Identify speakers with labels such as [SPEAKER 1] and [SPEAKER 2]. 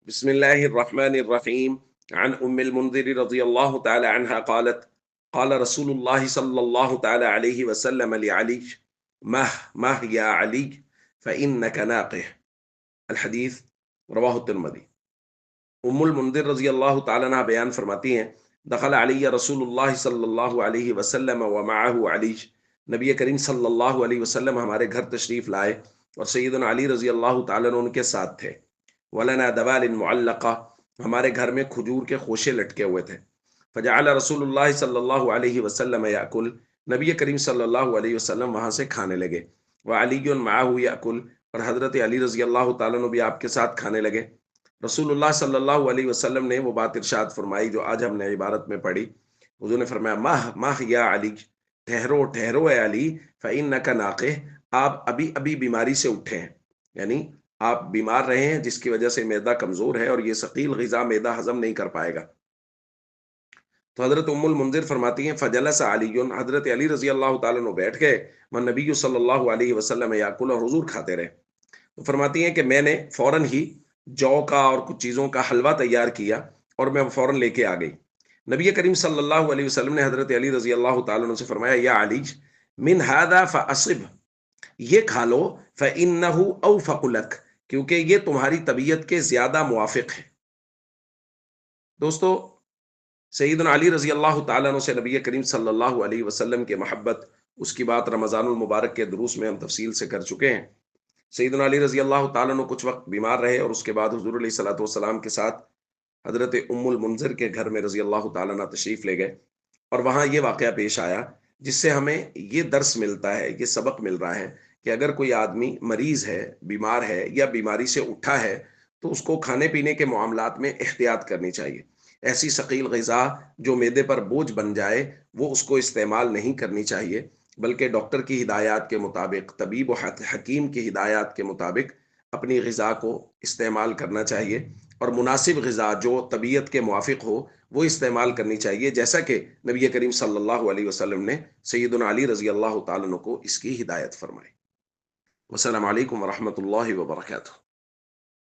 [SPEAKER 1] بسم الله الرحمن الرحيم. عن أم المنذر رضي الله تعالى عنها قالت: قال رسول الله صلى الله تعالى عليه وسلم لعلي: مه مه يا علي فإنك ناقه. الحدیث رواہ الترمذی۔ ام المنذر رضی اللہ تعالیٰ عنہ بیان فرماتی ہیں: دخل علی رسول اللہ صلی اللہ علیہ وسلم ومعه علی، نبی کریم صلی اللہ علیہ وسلم ہمارے گھر تشریف لائے اور سیدنا علی رضی اللہ تعالیٰ عنہ ان کے ساتھ تھے۔ ولنا دوال معلقہ، ہمارے گھر میں کھجور کے خوشے لٹکے ہوئے تھے۔ فجعل رسول اللہ صلی اللہ علیہ وسلم یاکل، نبی کریم صلی اللہ علیہ وسلم وہاں سے کھانے لگے۔ وعلی معه یاکل، اور حضرت علی رضی اللہ تعالیٰ عنہ بھی آپ کے ساتھ کھانے لگے۔ رسول اللہ صلی اللہ علیہ وسلم نے وہ بات ارشاد فرمائی جو آج ہم نے عبارت میں پڑھی۔ حضور نے فرمایا: ماہ ماہ یا علی، ٹھہرو ٹھہرو اے علی، فإنک ناقہ، آپ ابھی ابھی بیماری سے اٹھے ہیں، یعنی آپ بیمار رہے ہیں جس کی وجہ سے معدہ کمزور ہے اور یہ ثقیل غذا معدہ ہضم نہیں کر پائے گا۔ تو حضرت ام المنذر فرماتی ہیں: فجلس علی، حضرت علی رضی اللہ تعالیٰ عنہ بیٹھ گئے، والنبی صلی اللہ علیہ وسلم یاکل، اور حضور کھاتے رہے۔ تو فرماتی ہیں کہ میں نے فوراً ہی جو کا اور کچھ چیزوں کا حلوہ تیار کیا اور میں فوراً لے کے آ گئی۔ نبی کریم صلی اللہ علیہ وسلم نے حضرت علی رضی اللہ تعالیٰ عنہ سے فرمایا: یا علی من ھذا فاصب، یہ کھا لو، فانہ اوفق لک، کیونکہ یہ تمہاری طبیعت کے زیادہ موافق ہے۔ دوستو، سیدنا علی رضی اللہ تعالیٰ عنہ سے نبی کریم صلی اللہ علیہ وسلم کے محبت، اس کی بات رمضان المبارک کے دروس میں ہم تفصیل سے کر چکے ہیں۔ سیدنا علی رضی اللہ تعالیٰ عنہ کچھ وقت بیمار رہے اور اس کے بعد حضور علیہ الصلوۃ والسلام کے ساتھ حضرت ام المنذر کے گھر میں رضی اللہ تعالیٰ عنہ تشریف لے گئے، اور وہاں یہ واقعہ پیش آیا جس سے ہمیں یہ درس ملتا ہے، یہ سبق مل رہا ہے کہ اگر کوئی آدمی مریض ہے، بیمار ہے یا بیماری سے اٹھا ہے تو اس کو کھانے پینے کے معاملات میں احتیاط کرنی چاہیے۔ ایسی ثقیل غذا جو معدے پر بوجھ بن جائے وہ اس کو استعمال نہیں کرنی چاہیے، بلکہ ڈاکٹر کی ہدایات کے مطابق، طبیب و حکیم کی ہدایات کے مطابق اپنی غذا کو استعمال کرنا چاہیے، اور مناسب غذا جو طبیعت کے موافق ہو وہ استعمال کرنی چاہیے، جیسا کہ نبی کریم صلی اللہ علیہ وسلم نے سیدنا علی رضی اللہ تعالیٰ عنہ کو اس کی ہدایت فرمائی۔ والسلام علیکم ورحمۃ اللہ وبرکاتہ۔